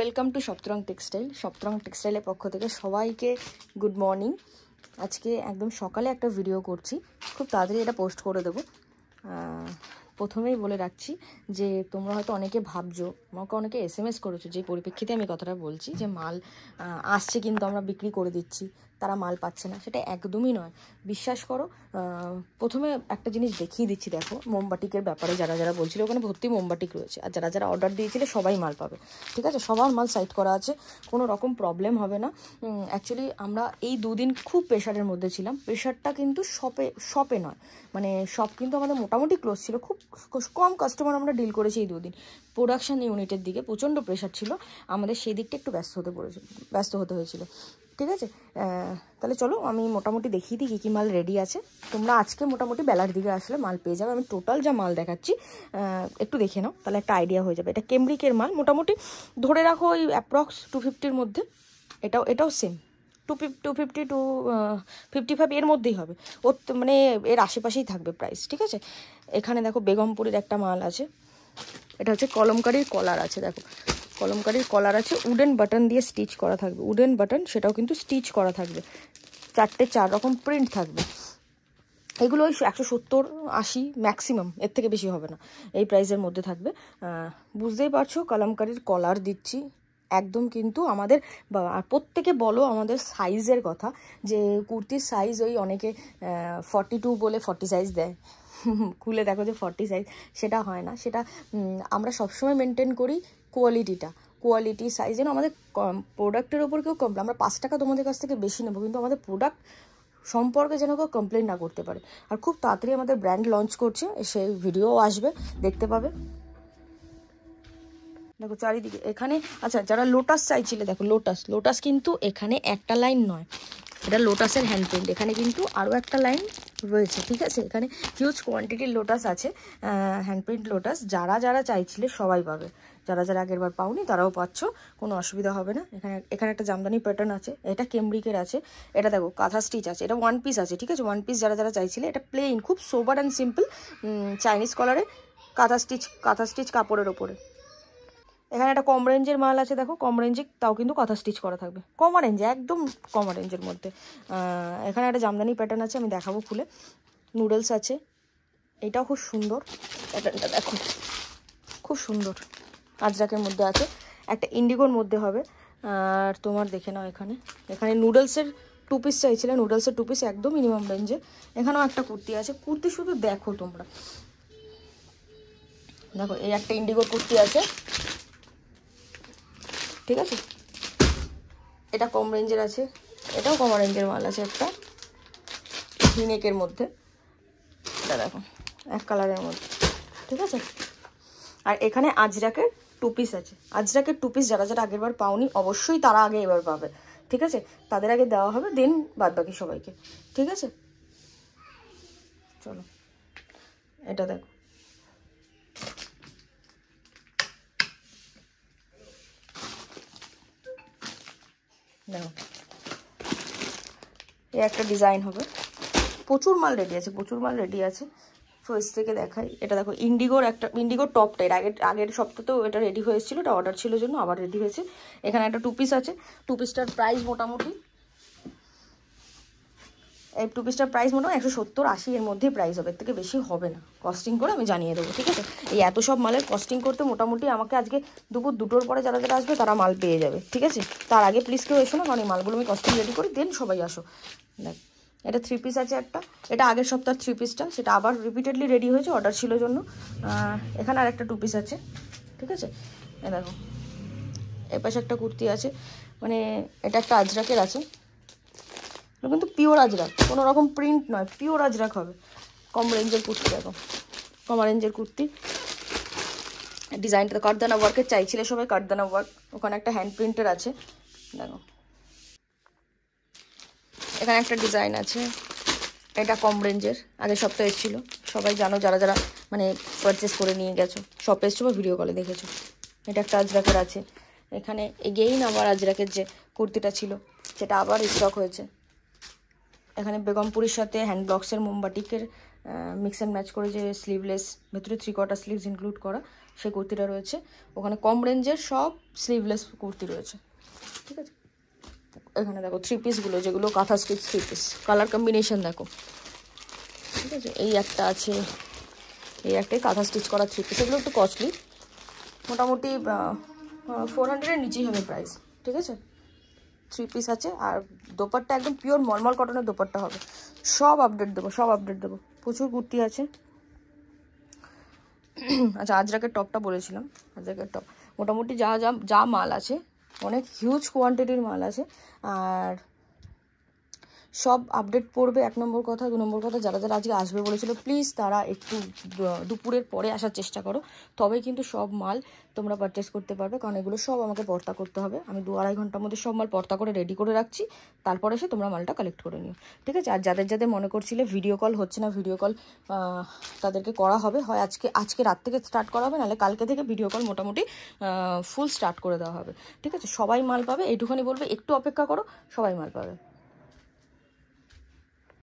Welcome to Saptarang textile. Saptarang টেক্সটাইলের পক্ষ থেকে সবাইকে গুড মর্নিং। আজকে একদম সকালে একটা ভিডিও করছি, খুব তাড়াতাড়ি এটা পোস্ট করে দেবো। প্রথমেই বলে রাখছি যে তোমরা হয়তো অনেকে ভাবছো, আমাকে অনেকে SMS করেছো, যে পরিপ্রেক্ষিতে আমি কথাটা বলছি যে মাল আসছে কিন্তু আমরা বিক্রি করে দিচ্ছি, তারা মাল পাচ্ছে না। সেটা একদমই নয়, বিশ্বাস করো। প্রথমে একটা জিনিস দেখিয়ে দিচ্ছি, দেখো মোমবাটিকের ব্যাপারে যারা যারা বলছিল ওখানে ভর্তি মোমবাটিক রয়েছে, আর যারা যারা অর্ডার দিয়েছিলে সবাই মাল পাবে, ঠিক আছে? সবার মাল সাইড করা আছে, কোনো রকম প্রবলেম হবে না। অ্যাকচুয়ালি আমরা এই দুদিন খুব প্রেশারের মধ্যে ছিলাম। প্রেশারটা কিন্তু শপে নয়, মানে শপ কিন্তু আমাদের মোটামুটি ক্লোজ ছিল, খুব কম কাস্টমার আমরা ডিল করেছি এই দুদিন। প্রোডাকশন ইউনিটের দিকে প্রচণ্ড প্রেশার ছিল আমাদের, সেই দিকটা একটু ব্যস্ত হতে হয়েছিল, ঠিক আছে? তাহলে চলো আমি মোটামুটি দেখিয়ে দিই কী কী মাল রেডি আছে। তোমরা আজকে মোটামুটি বেলার দিকে আসলে মাল পেয়ে যাবে। আমি টোটাল যা মাল দেখাচ্ছি একটু দেখে নাও, তাহলে একটা আইডিয়া হয়ে যাবে। এটা কেমব্রিকের মাল, মোটামুটি ধরে রাখো ওই অ্যাপ্রক্স 250-র মধ্যে। এটাও সেম 250 টু 55 এর মধ্যেই হবে, ওর মানে এর আশেপাশেই থাকবে প্রাইস, ঠিক আছে? এখানে দেখো বেগমপুরের একটা মাল আছে, এটা হচ্ছে কলমকারির কলার আছে। দেখো কলমকারির কলার আছে, উডেন বাটন দিয়ে স্টিচ করা থাকবে, উডেন বাটন, সেটাও কিন্তু স্টিচ করা থাকবে, 4 রকম প্রিন্ট থাকবে। এগুলো ওই 170-80 ম্যাক্সিমাম, এর থেকে বেশি হবে না, এই প্রাইসের মধ্যে থাকবে। বুঝতেই পারছো কলমকারির কলার দিচ্ছি একদম, কিন্তু আমাদের আর প্রত্যেকে বলো আমাদের সাইজের কথা, যে কুর্তির সাইজ ওই অনেকে 42 বলে 40 সাইজ দেয়, খুলে দেখো যে 40 সাইজ, সেটা হয় না। সেটা আমরা সবসময় মেনটেন করি কোয়ালিটি সাইজ, যেন আমাদের প্রোডাক্টের ওপর কেউ কমপ্লেন, আমরা 5 টাকা তোমাদের কাছ থেকে বেশি নেবো, কিন্তু আমাদের প্রোডাক্ট সম্পর্কে যেন কেউ কমপ্লেন না করতে পারে। আর খুব তাড়াতাড়ি আমাদের ব্র্যান্ড লঞ্চ করছে, সেই ভিডিও আসবে, দেখতে পাবে। দেখো চারিদিকে এখানে, আচ্ছা যারা লোটাস চাইছিলে, দেখো লোটাস কিন্তু এখানে একটা লাইন নয়, এটা লোটাসের হ্যান্ড প্রিন্ট, এখানে কিন্তু আরও একটা লাইন রয়েছে, ঠিক আছে? এখানে হিউজ কোয়ান্টিটির লোটাস আছে, হ্যান্ড প্রিন্ট লোটাস। যারা যারা চাইছিলে সবাই পাবে, যারা যারা আগের বার পাওনি তারাও পাচ্ছ, কোনো অসুবিধা হবে না। এখানে একটা জামদানি প্যাটার্ন আছে, এটা কেমব্রিকের আছে, এটা দেখো কাঁথা স্টিচ আছে, এটা 1 পিস আছে, ঠিক আছে? 1 পিস যারা যারা চাইছিলে, এটা প্লেন, খুব সোবার অ্যান্ড সিম্পল চাইনিজ কলারে কাঁথা স্টিচ কাপড়ের ওপরে। এখানে একটা কম রেঞ্জের মাল আছে, দেখো কম রেঞ্জে, তাও কিন্তু কাঁথা স্টিচ করা থাকবে, কমা রেঞ্জে, একদম কমা রেঞ্জের মধ্যে। এখানে একটা জামদানি প্যাটার্ন আছে, আমি দেখাবো খুলে। নুডলস আছে, এটাও খুব সুন্দর প্যাটার্নটা, দেখো খুব সুন্দর, আজরাকের মধ্যে আছে, একটা ইন্ডিগোর মধ্যে হবে। আর তোমার দেখে নাও, এখানে নুডলসের 2 পিস চাইছিলে, নুডলসের 2 পিস একদম মিনিমাম রেঞ্জে। এখানেও একটা কুর্তি আছে, কুর্তি শুধু দেখো তোমরা, দেখো এই একটা ইন্ডিগোর কুর্তি আছে, ঠিক আছে? এটা কম রেঞ্জের আছে, এটাও কম রেঞ্জের মাল আছে, একটা ভিনেকের মধ্যে, এটা দেখো এক কালারের মধ্যে, ঠিক আছে? আর এখানে আজরাকের 2 পিস আছে, আজরাকের 2 পিস যারা যারা আগের বার পাওনি অবশ্যই তারা আগে এবার পাবে, ঠিক আছে? তাদের আগে দেওয়া হবে, দেন বাদ বাকি সবাইকে, ঠিক আছে? চলো এটা দেখো, দেখো এই একটা ডিজাইন হবে, প্রচুর মাল রেডি আছে, ফার্স্ট থেকে দেখাই। এটা দেখো ইন্ডিগোর টপটা, এর আগের সপ্তাহেও এটা রেডি হয়েছিল, এটা অর্ডার ছিল জন্য আবার রেডি হয়েছে। এখানে একটা 2 পিস আছে, 2 পিসটার প্রাইস মোটামুটি, এই 2 পিসটার প্রাইস মোটামুটি 170-80 এর মধ্যেই প্রাইস হবে, এর থেকে বেশি হবে না, কস্টিং করে আমি জানিয়ে দেবো, ঠিক আছে? এই এত সব মালের কস্টিং করতে মোটামুটি আমাকে আজকে দুপুর 2টোর পরে যারা যারা আসবে তারা মাল পেয়ে যাবে, ঠিক আছে? তার আগে প্লিজ কেউ এসো না, কারণ এই মালগুলো আমি কস্টিং রেডি করি, দেন সবাই আসো। দেখ এটা 3 পিস আছে একটা, এটা আগের সপ্তাহের 3 পিসটা, সেটা আবার রিপিটেডলি রেডি হয়েছে অর্ডার ছিল জন্য। এখানে আর একটা 2 পিস আছে, ঠিক আছে? এ দেখো এর পাশে একটা কুর্তি আছে, মানে এটা একটা আজরাকের আছে, কিন্তু পিওর আজরাক, কোনো রকম প্রিন্ট নয়, পিওর আজরাক হবে। কম রেঞ্জের কুর্তি, দেখো কম রেঞ্জের কুর্তি, ডিজাইনটা কাঠদানা ওয়ার্কের চাইছিলে সবাই, কাঠদানা ওয়ার্ক, ওখানে একটা হ্যান্ড প্রিন্টের আছে, দেখো এখানে একটা ডিজাইন আছে, এটা কম রেঞ্জের, আগের সপ্তাহে এসেছিল, সবাই জানো যারা যারা মানে পারচেস করে নিয়ে গেছো, শপে এসছো বা ভিডিও কলে দেখেছো। এটা একটা আজরাকের আছে, এখানে এগেইন আবার আজরাকের যে কুর্তিটা ছিল সেটা আবার স্টক হয়েছে। এখানে বেগমপুরের সাথে হ্যান্ড ব্লকসের মোমবাটিকের মিক্স অ্যান্ড ম্যাচ করে যে স্লিভলেস, ভেতরে 3/4 স্লিভস ইনক্লুড করা, সেই কুর্তিটা রয়েছে। ওখানে কম রেঞ্জের সব স্লিভলেস কুর্তি রয়েছে, ঠিক আছে। এখানে দেখো 3 পিসগুলো, যেগুলো কাঁথা স্টিচ 3 পিস, কালার কম্বিনেশন দেখো, ঠিক আছে। এই একটা আছে, এই একটাই কাঁথা স্টিচ করা 3 পিস, এগুলো একটু কস্টলি, মোটামুটি 400-এর নিচেই হবে প্রাইস, ঠিক আছে। 3 পিস আছে, আর দোপাট্টা একদম পিওর মলমল কটনের দোপাট্টা হবে। সব আপডেট দেবো, সব আপডেট দেবো, প্রচুর কুর্তি আছে। আচ্ছা, আজরাকের টপটা বলেছিলাম, আজরাকের টপ মোটামুটি যা যা যা মাল আছে, অনেক হিউজ কোয়ান্টিটির মাল আছে, আর সব আপডেট পড়বে। 1 নম্বর কথা। 2 নম্বর কথা, যারা যারা আজকে আসবে বলেছিল, প্লিজ তারা একটু দুপুরের পরে আসার চেষ্টা করো, তবেই কিন্তু সব মাল তোমরা পারচেস করতে পারবে, কারণ এগুলো সব আমাকে পর্তা করতে হবে। আমি 2-2.5 ঘন্টার মধ্যে সব মাল পর্তা করে রেডি করে রাখছি, তারপরে এসে তোমরা মালটা কালেক্ট করে নিও, ঠিক আছে। আর যাদের যাদের মনে করছিলে ভিডিও কল হচ্ছে না, ভিডিও কল তাদেরকে করা হবে, হয় আজকে রাত থেকে স্টার্ট করা হবে, নাহলে কালকে থেকে ভিডিও কল মোটামুটি ফুল স্টার্ট করে দেওয়া হবে, ঠিক আছে। সবাই মাল পাবে, এইটুখানি বলবে, একটু অপেক্ষা করো, সবাই মাল পাবে।